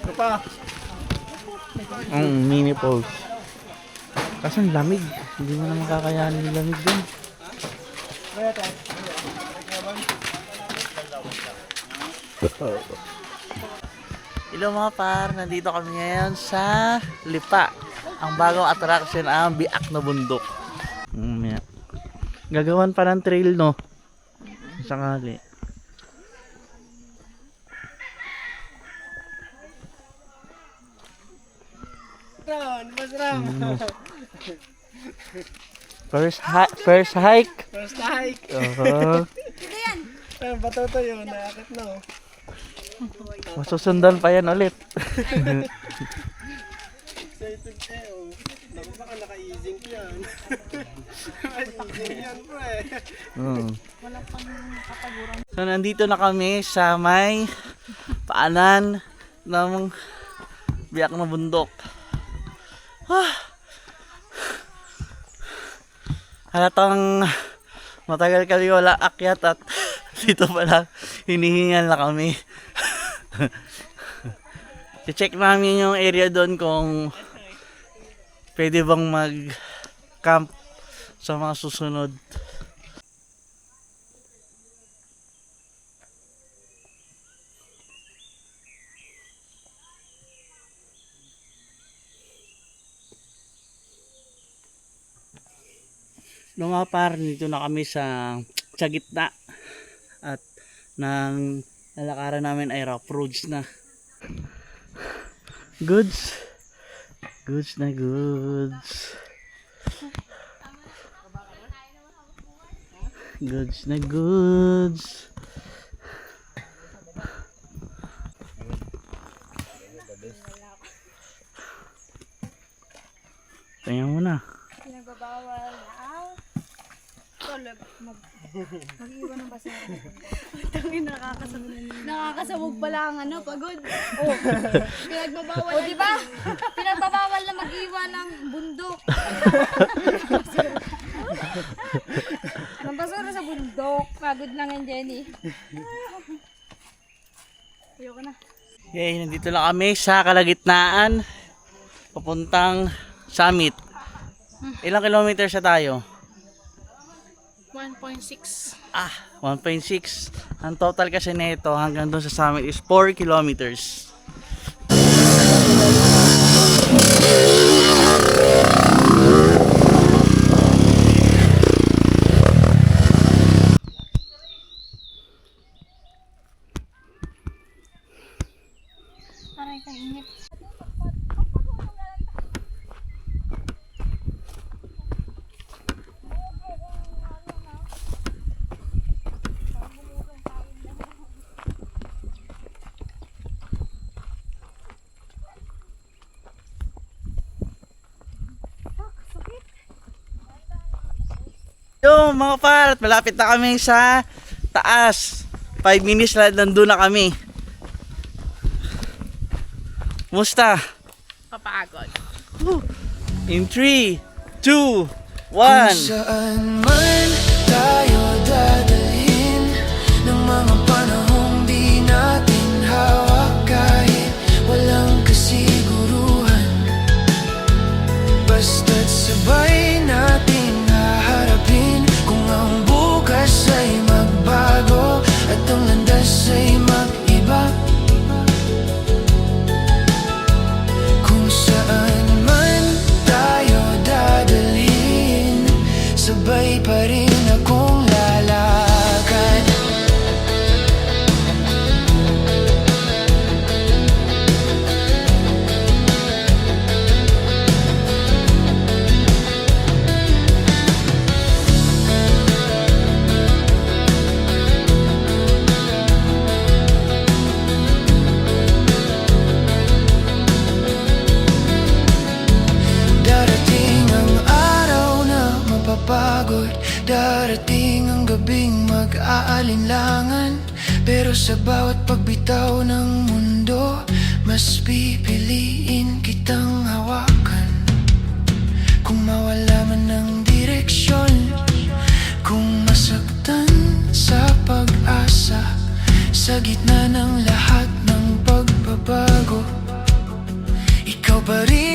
Ito pa. Ang mini falls. Kasi ang lamig. Hindi mo na makakayanin yung lamig dun. Hello mga par, nandito kami ngayon sa Lipa. Ang bagong attraction ang Biak na Bundok. Gagawan pa ng trail, no? Sakali. First hike. First hike. Bato to yun. Nakakit na. Masusundan pa yan ulit. Excited kayo. Naku baka naka-easing yan. Naka-easing yan pre. Wala pang kapaguran. So nandito na kami sa may paanan ng Biak na Bundok. Halatang matagal kami wala akyat at dito pala hinihingal na kami. I-check namin yung area doon kung pwede bang mag-camp sa mga susunod. No mga par, dito na kami sa gitna at nang lalakaran namin ay rough roads na. Goods na goods. Goods na goods. Tingnan mo na. Pinagbabawal na tulog mag-iwan ng basura. Tangin nakakasabog pala ang pagod. Oh. Pinagbabawal. Oh, di ba? Pinagbabawal na mag-iwan ng bundok. Ng basura sa bundok. Pagod lang yan, Jenny. Ayoko na. Okay, nandito lang kami sa kalagitnaan papuntang summit. Ilang kilometers na tayo? 1.6. 1.6. Ang total kasi nito hanggang doon sa summit is 4 kilometers. Aray, kainit. Yo mga par, malapit na kami sa taas. 5 minutes lang nandun na kami. Musta? Papagod. In 3, 2, 1. Saan man tayo dadalhin ng mga panahong di natin hawak kahit walang kasiguruhan. Basta't sabay natin haharapin kung ang bukas ay magbago at ang landas ay mag-iba. Kung saan man tayo dadalhin, sabay pa rin akong lalakad. Darating ang araw na mapapagod, darating ang gabing mag-aalinlangan. Pero sa bawat pagbitaw ng mundo, mas pipiliin kitang hawakan. Kung mawala man ng direksyon, kung masaktan sa pag-asa, Sa gitna ng lahat ng pagbabago, ikaw pa rin